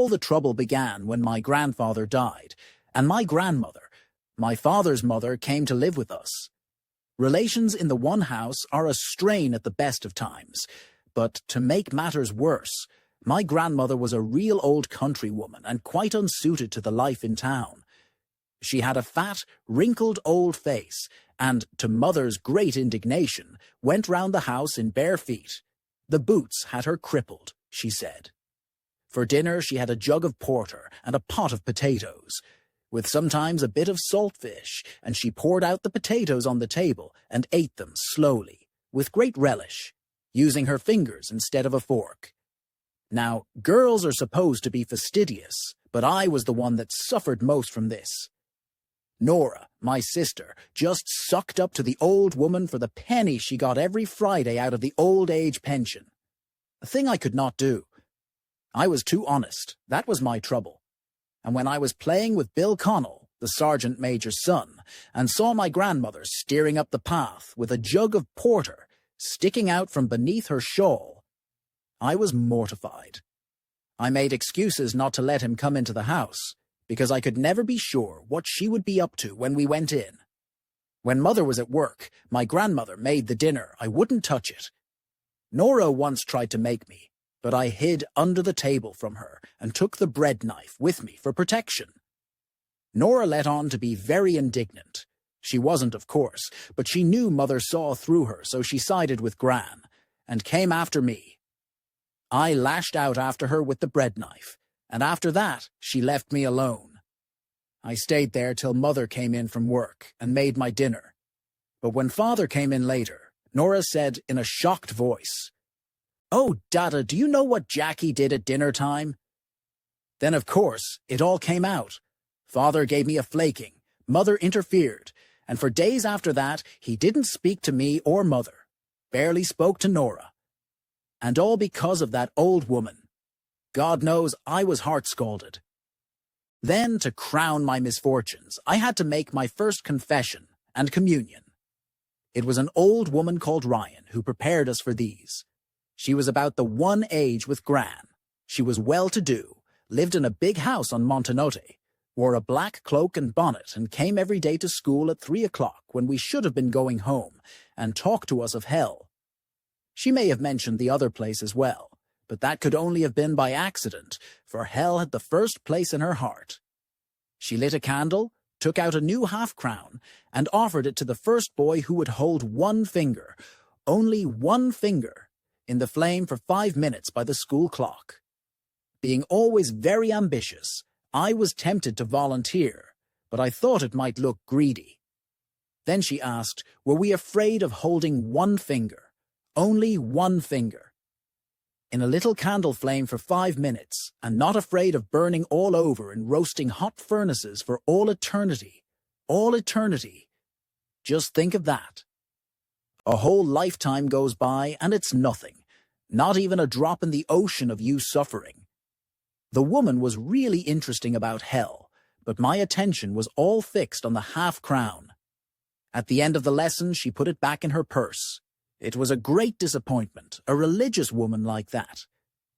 all the trouble began when my grandfather died, and my grandmother, my father's mother, came to live with us. Relations in the one house are a strain at the best of times, but to make matters worse, my grandmother was a real old country woman and quite unsuited to the life in town. She had a fat, wrinkled old face, and, to Mother's great indignation, went round the house in bare feet. The boots had her crippled, she said. For dinner she had a jug of porter and a pot of potatoes, with sometimes a bit of salt fish, and she poured out the potatoes on the table and ate them slowly, with great relish, using her fingers instead of a fork. Now, girls are supposed to be fastidious, but I was the one that suffered most from this. Nora, my sister, just sucked up to the old woman for the penny she got every Friday out of the old age pension. A thing I could not do. I was too honest, that was my trouble. And when I was playing with Bill Connell, the sergeant major's son, and saw my grandmother steering up the path with a jug of porter sticking out from beneath her shawl, I was mortified. I made excuses not to let him come into the house, because I could never be sure what she would be up to when we went in. When Mother was at work, my grandmother made the dinner. I wouldn't touch it. Nora once tried to make me, but I hid under the table from her and took the bread knife with me for protection. Nora let on to be very indignant. She wasn't, of course, but she knew Mother saw through her, so she sided with Gran, and came after me. I lashed out after her with the bread knife, and after that she left me alone. I stayed there till Mother came in from work and made my dinner. But when Father came in later, Nora said in a shocked voice, "Oh, Dada, do you know what Jackie did at dinner time?" Then, of course, it all came out. Father gave me a flaking, Mother interfered, and for days after that he didn't speak to me or Mother, barely spoke to Nora. And all because of that old woman. God knows I was heart-scalded. Then, to crown my misfortunes, I had to make my first confession and communion. It was an old woman called Ryan who prepared us for these. She was about the one age with Gran. She was well-to-do, lived in a big house on Montenotte, wore a black cloak and bonnet, and came every day to school at 3 o'clock when we should have been going home, and talked to us of hell. She may have mentioned the other place as well, but that could only have been by accident, for hell had the first place in her heart. She lit a candle, took out a new half-crown, and offered it to the first boy who would hold one finger, only one finger, in the flame for 5 minutes by the school clock. Being always very ambitious, I was tempted to volunteer, but I thought it might look greedy. Then she asked, were we afraid of holding one finger, only one finger, in a little candle flame for 5 minutes, and not afraid of burning all over in roasting hot furnaces for all eternity? All eternity. Just think of that. A whole lifetime goes by, and it's nothing, not even a drop in the ocean of you suffering. The woman was really interesting about hell, but my attention was all fixed on the half-crown. At the end of the lesson, she put it back in her purse. It was a great disappointment, a religious woman like that.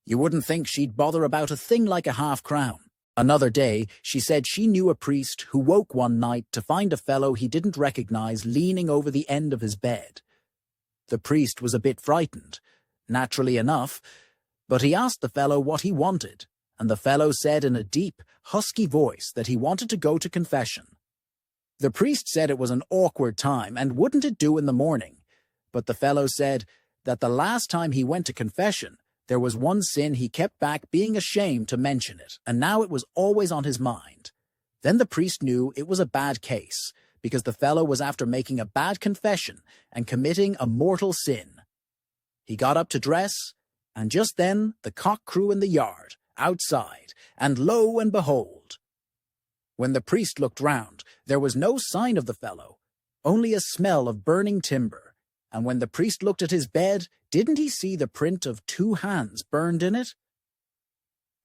You wouldn't think she'd bother about a thing like a half-crown. Another day, she said she knew a priest who woke one night to find a fellow he didn't recognize leaning over the end of his bed. The priest was a bit frightened, naturally enough, but he asked the fellow what he wanted, and the fellow said in a deep, husky voice that he wanted to go to confession. The priest said it was an awkward time, and wouldn't it do in the morning? But the fellow said that the last time he went to confession, there was one sin he kept back being ashamed to mention it, and now it was always on his mind. Then the priest knew it was a bad case, because the fellow was after making a bad confession and committing a mortal sin. He got up to dress, and just then the cock crew in the yard, outside, and lo and behold! When the priest looked round, there was no sign of the fellow, only a smell of burning timber. And when the priest looked at his bed, didn't he see the print of 2 hands burned in it?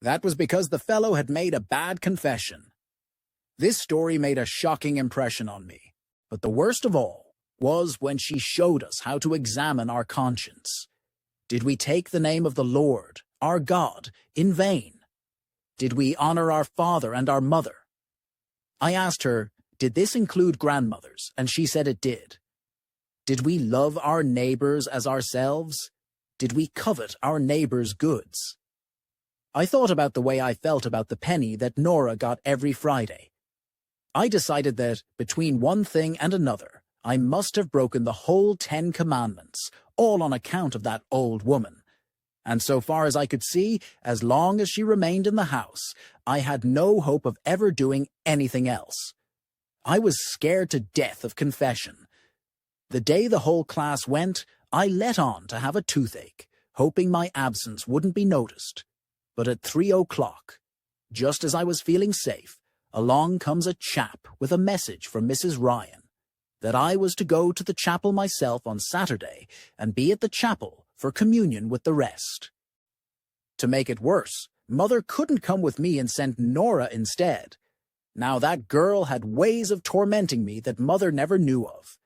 That was because the fellow had made a bad confession. This story made a shocking impression on me, but the worst of all was when she showed us how to examine our conscience. Did we take the name of the Lord, our God, in vain? Did we honor our father and our mother? I asked her, did this include grandmothers? And she said it did. Did we love our neighbors as ourselves? Did we covet our neighbors' goods? I thought about the way I felt about the penny that Nora got every Friday. I decided that, between one thing and another, I must have broken the whole 10 Commandments, all on account of that old woman. And so far as I could see, as long as she remained in the house, I had no hope of ever doing anything else. I was scared to death of confession. The day the whole class went, I let on to have a toothache, hoping my absence wouldn't be noticed. But at 3 o'clock, just as I was feeling safe, along comes a chap with a message from Mrs. Ryan that I was to go to the chapel myself on Saturday and be at the chapel for communion with the rest. To make it worse, Mother couldn't come with me and sent Nora instead. Now that girl had ways of tormenting me that Mother never knew of.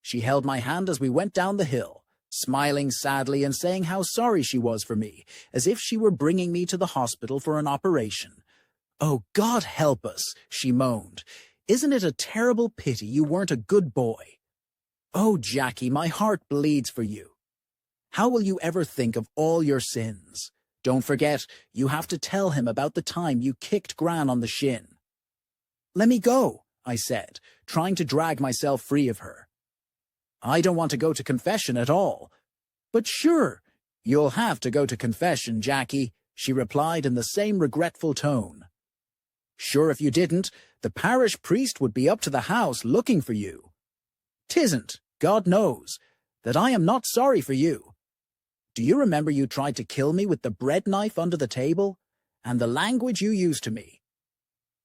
She held my hand as we went down the hill, smiling sadly and saying how sorry she was for me, as if she were bringing me to the hospital for an operation. "Oh, God help us," she moaned. "Isn't it a terrible pity you weren't a good boy? Oh, Jackie, my heart bleeds for you. How will you ever think of all your sins? Don't forget, you have to tell him about the time you kicked Gran on the shin." "Let me go," I said, trying to drag myself free of her. "I don't want to go to confession at all." "But sure, you'll have to go to confession, Jackie," she replied in the same regretful tone. "Sure, if you didn't, the parish priest would be up to the house looking for you. 'Tisn't, God knows, that I am not sorry for you. Do you remember you tried to kill me with the bread knife under the table? And the language you used to me?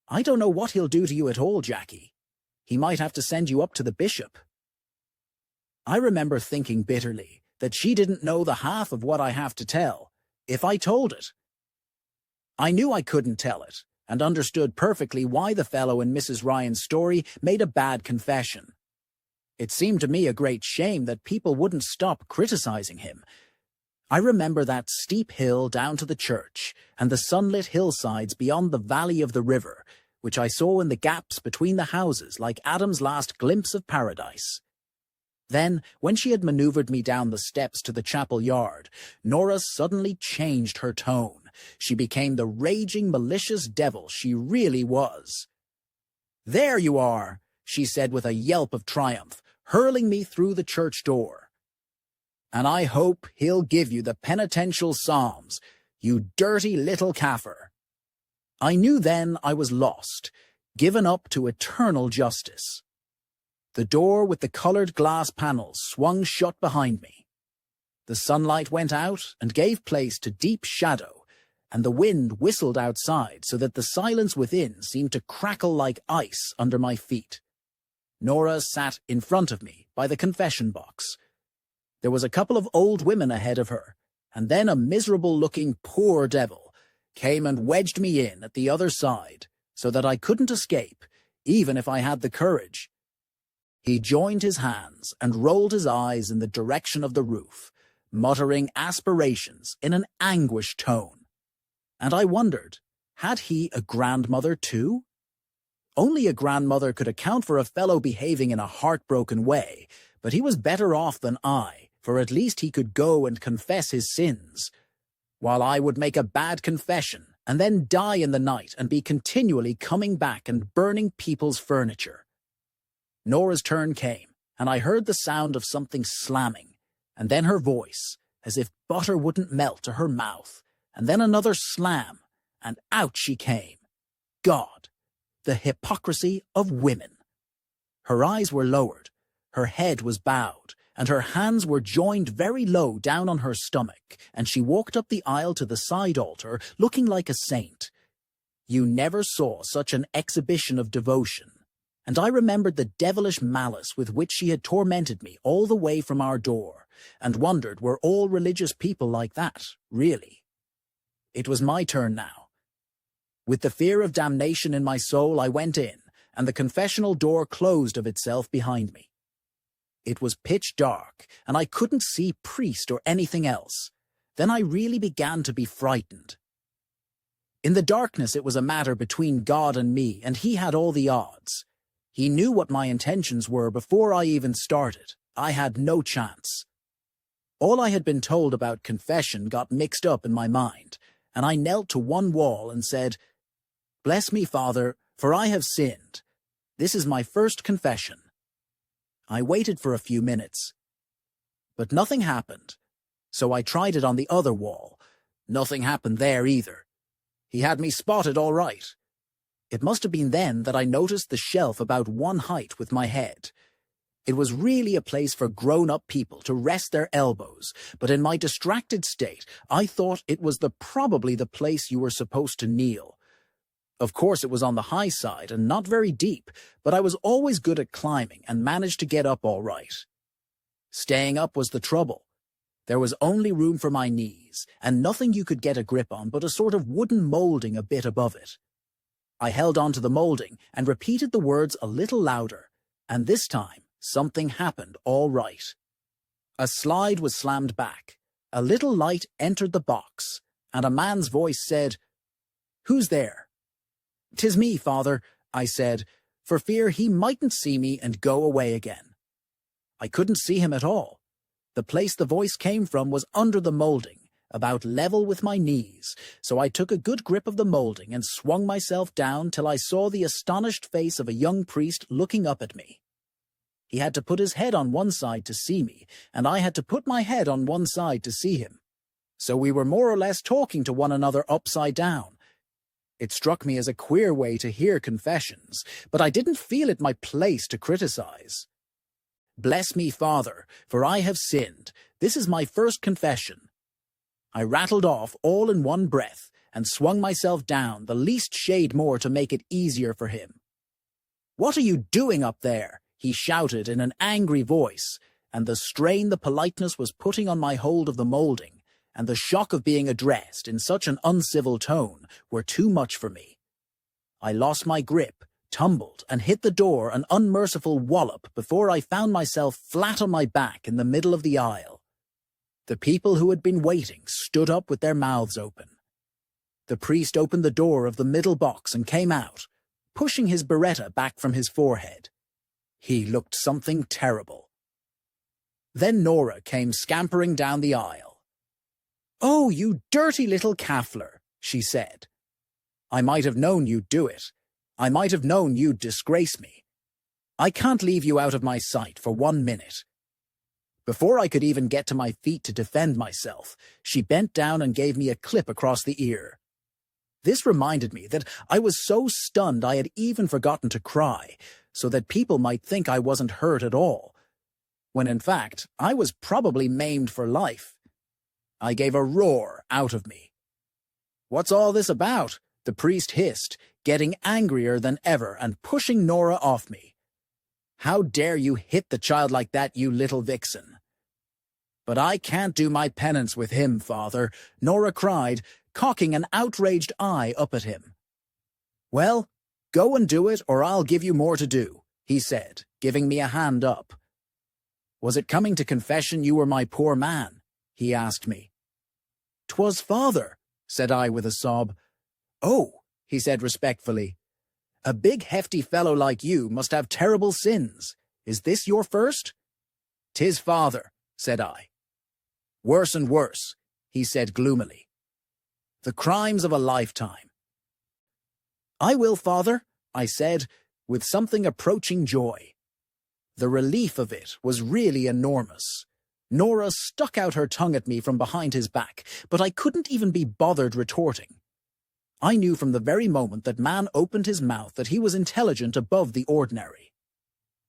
I don't know what he'll do to you at all, Jackie. He might have to send you up to the bishop." I remember thinking bitterly that she didn't know the half of what I have to tell, if I told it. I knew I couldn't tell it, and understood perfectly why the fellow in Mrs. Ryan's story made a bad confession. It seemed to me a great shame that people wouldn't stop criticizing him. I remember that steep hill down to the church, and the sunlit hillsides beyond the valley of the river, which I saw in the gaps between the houses like Adam's last glimpse of paradise. Then, when she had maneuvered me down the steps to the chapel yard, Nora suddenly changed her tone. She became the raging, malicious devil she really was. "There you are," she said with a yelp of triumph, hurling me through the church door. "And I hope he'll give you the penitential psalms, you dirty little kaffir." I knew then I was lost, given up to eternal justice. The door with the colored glass panels swung shut behind me. The sunlight went out and gave place to deep shadow, and the wind whistled outside so that the silence within seemed to crackle like ice under my feet. Nora sat in front of me by the confession box. There was a couple of old women ahead of her, and then a miserable-looking poor devil came and wedged me in at the other side so that I couldn't escape, even if I had the courage. He joined his hands and rolled his eyes in the direction of the roof, muttering aspirations in an anguished tone. And I wondered, had he a grandmother too? Only a grandmother could account for a fellow behaving in a heartbroken way, but he was better off than I, for at least he could go and confess his sins, while I would make a bad confession and then die in the night and be continually coming back and burning people's furniture. Nora's turn came, and I heard the sound of something slamming, and then her voice, as if butter wouldn't melt to her mouth, and then another slam, and out she came. God, the hypocrisy of women. Her eyes were lowered, her head was bowed, and her hands were joined very low down on her stomach, and she walked up the aisle to the side altar, looking like a saint. You never saw such an exhibition of devotion. And I remembered the devilish malice with which she had tormented me all the way from our door, and wondered were all religious people like that, really. It was my turn now. With the fear of damnation in my soul, I went in, and the confessional door closed of itself behind me. It was pitch dark, and I couldn't see priest or anything else. Then I really began to be frightened. In the darkness, it was a matter between God and me, and he had all the odds. He knew what my intentions were before I even started. I had no chance. All I had been told about confession got mixed up in my mind, and I knelt to one wall and said, "Bless me, Father, for I have sinned. This is my first confession." I waited for a few minutes, but nothing happened, so I tried it on the other wall. Nothing happened there either. He had me spotted all right. It must have been then that I noticed the shelf about one height with my head. It was really a place for grown-up people to rest their elbows, but in my distracted state, I thought it was probably the place you were supposed to kneel. Of course, it was on the high side and not very deep, but I was always good at climbing and managed to get up all right. Staying up was the trouble. There was only room for my knees, and nothing you could get a grip on but a sort of wooden molding a bit above it. I held onto the molding and repeated the words a little louder, and this time something happened all right. A slide was slammed back, a little light entered the box, and a man's voice said, "Who's there?" "'Tis me, Father," I said, for fear he mightn't see me and go away again. I couldn't see him at all. The place the voice came from was under the molding, about level with my knees, so I took a good grip of the molding and swung myself down till I saw the astonished face of a young priest looking up at me. He had to put his head on one side to see me, and I had to put my head on one side to see him. So we were more or less talking to one another upside down. It struck me as a queer way to hear confessions, but I didn't feel it my place to criticize. "Bless me, Father, for I have sinned. This is my first confession." I rattled off all in one breath and swung myself down the least shade more to make it easier for him. "What are you doing up there?" he shouted in an angry voice, and the strain the politeness was putting on my hold of the molding, and the shock of being addressed in such an uncivil tone were too much for me. I lost my grip, tumbled, and hit the door an unmerciful wallop before I found myself flat on my back in the middle of the aisle. The people who had been waiting stood up with their mouths open. The priest opened the door of the middle box and came out, pushing his biretta back from his forehead. He looked something terrible. Then Nora came scampering down the aisle. "Oh, you dirty little caffler," she said. "I might have known you'd do it. I might have known you'd disgrace me. I can't leave you out of my sight for 1 minute." Before I could even get to my feet to defend myself, she bent down and gave me a clip across the ear. This reminded me that I was so stunned I had even forgotten to cry, so that people might think I wasn't hurt at all, when in fact I was probably maimed for life. I gave a roar out of me. "What's all this about?" the priest hissed, getting angrier than ever and pushing Nora off me. "How dare you hit the child like that, you little vixen?" "But I can't do my penance with him, Father," Nora cried, cocking an outraged eye up at him. "Well, go and do it, or I'll give you more to do," he said, giving me a hand up. "Was it coming to confession you were my poor man?" he asked me. "'Twas, Father," said I with a sob. "Oh," he said respectfully. "A big hefty fellow like you must have terrible sins. Is this your first?" "'Tis, Father," said I. "Worse and worse," he said gloomily. "The crimes of a lifetime." "I will, Father," I said, with something approaching joy. The relief of it was really enormous. Nora stuck out her tongue at me from behind his back, but I couldn't even be bothered retorting. I knew from the very moment that man opened his mouth that he was intelligent above the ordinary.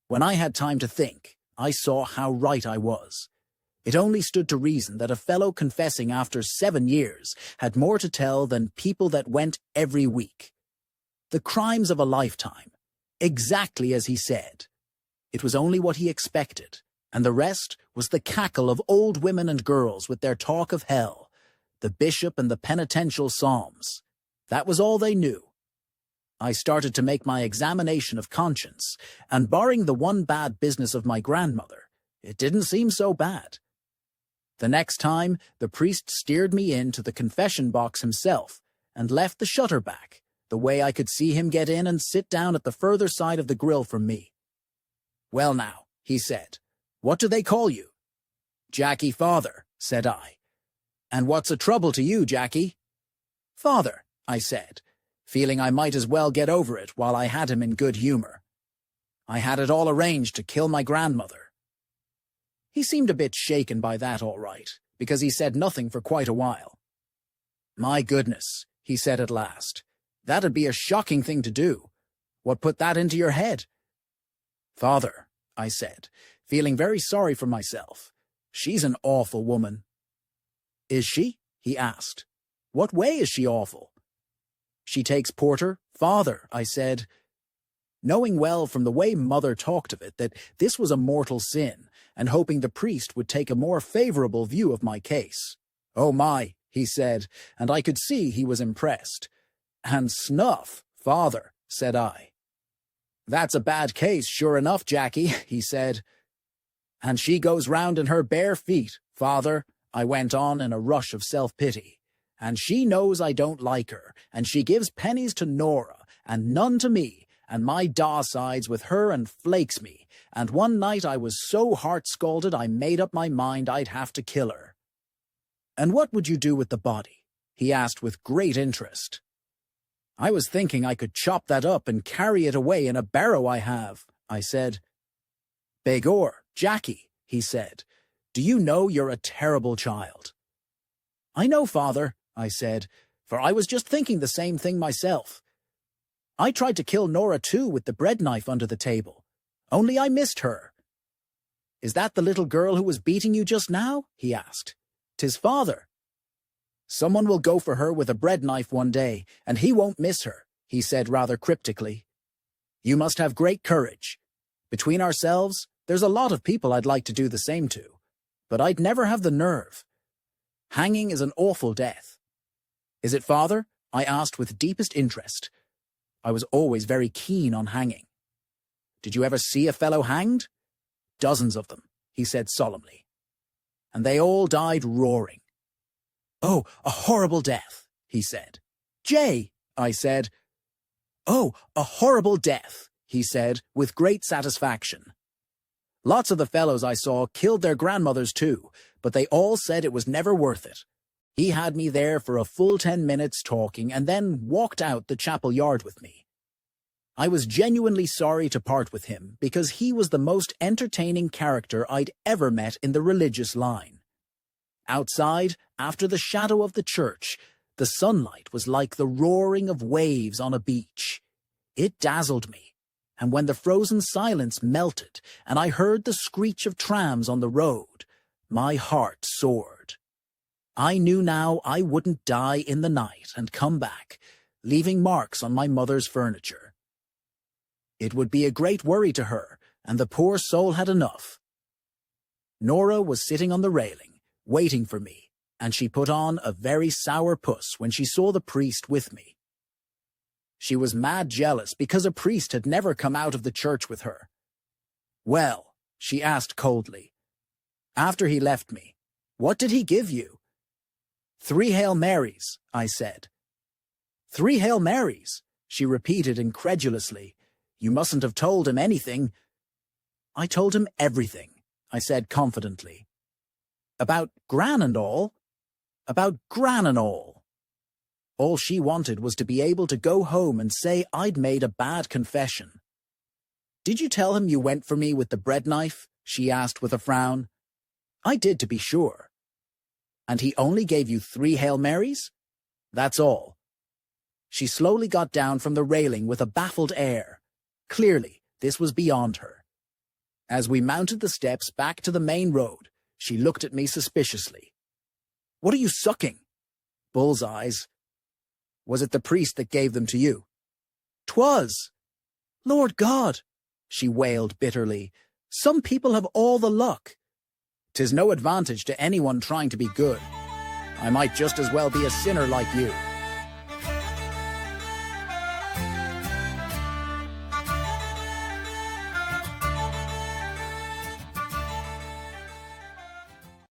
When I had time to think, I saw how right I was. It only stood to reason that a fellow confessing after 7 years had more to tell than people that went every week. The crimes of a lifetime, exactly as he said. It was only what he expected, and the rest was the cackle of old women and girls with their talk of hell, the bishop and the penitential psalms. That was all they knew. I started to make my examination of conscience, and barring the one bad business of my grandmother, it didn't seem so bad. The next time, the priest steered me into the confession box himself, and left the shutter back, the way I could see him get in and sit down at the further side of the grill from me. "Well now," he said, "what do they call you?" "Jackie Father," said I. "And what's a trouble to you, Jackie?" "Father," I said, feeling I might as well get over it while I had him in good humor. "I had it all arranged to kill my grandmother." He seemed a bit shaken by that, all right, because he said nothing for quite a while. "My goodness," he said at last, "that'd be a shocking thing to do. What put that into your head?" "Father," I said, feeling very sorry for myself, "she's an awful woman." "Is she?" he asked. "What way is she awful?" "She takes porter, Father," I said, knowing well from the way Mother talked of it that this was a mortal sin, and hoping the priest would take a more favorable view of my case. "Oh my," he said, and I could see he was impressed. "And snuff, Father," said I. "That's a bad case, sure enough, Jackie," he said. "And she goes round in her bare feet, Father," I went on in a rush of self-pity. "And she knows I don't like her, and she gives pennies to Nora, and none to me, and my da sides with her and flakes me, and one night I was so heart-scalded I made up my mind I'd have to kill her." "And what would you do with the body?" he asked with great interest. "I was thinking I could chop that up and carry it away in a barrow I have," I said. "Begor, Jackie," he said, "do you know you're a terrible child?" "I know, Father," I said, for I was just thinking the same thing myself. "I tried to kill Nora too with the bread knife under the table, only I missed her." "Is that the little girl who was beating you just now?" he asked. "'Tis Father." "Someone will go for her with a bread knife one day, and he won't miss her," he said rather cryptically. "You must have great courage. Between ourselves, there's a lot of people I'd like to do the same to, but I'd never have the nerve. Hanging is an awful death." "Is it, Father?" I asked with deepest interest. I was always very keen on hanging. "Did you ever see a fellow hanged?" "Dozens of them," he said solemnly. "And they all died roaring." "Oh, a horrible death," he said. "Jay," I said. "Oh, a horrible death," he said with great satisfaction. "Lots of the fellows I saw killed their grandmothers too, but they all said it was never worth it." He had me there for a full 10 minutes talking and then walked out the chapel yard with me. I was genuinely sorry to part with him because he was the most entertaining character I'd ever met in the religious line. Outside, after the shadow of the church, the sunlight was like the roaring of waves on a beach. It dazzled me, and when the frozen silence melted and I heard the screech of trams on the road, my heart soared. I knew now I wouldn't die in the night and come back, leaving marks on my mother's furniture. It would be a great worry to her, and the poor soul had enough. Nora was sitting on the railing, waiting for me, and she put on a very sour puss when she saw the priest with me. She was mad jealous because a priest had never come out of the church with her. "Well," she asked coldly, "after he left me, what did he give you?" "3 Hail Marys," I said. "3 Hail Marys," she repeated incredulously. "You mustn't have told him anything." "I told him everything," I said confidently. "About Gran and all?" "About Gran and all." All she wanted was to be able to go home and say I'd made a bad confession. "Did you tell him you went for me with the bread knife?" she asked with a frown. "I did, to be sure." "And he only gave you 3 Hail Marys?" "That's all." She slowly got down from the railing with a baffled air. Clearly, this was beyond her. As we mounted the steps back to the main road, she looked at me suspiciously. "What are you sucking?" "Bullseyes." "Was it the priest that gave them to you?" "'Twas." "Lord God," she wailed bitterly, "some people have all the luck." "'Tis no advantage to anyone trying to be good. I might just as well be a sinner like you."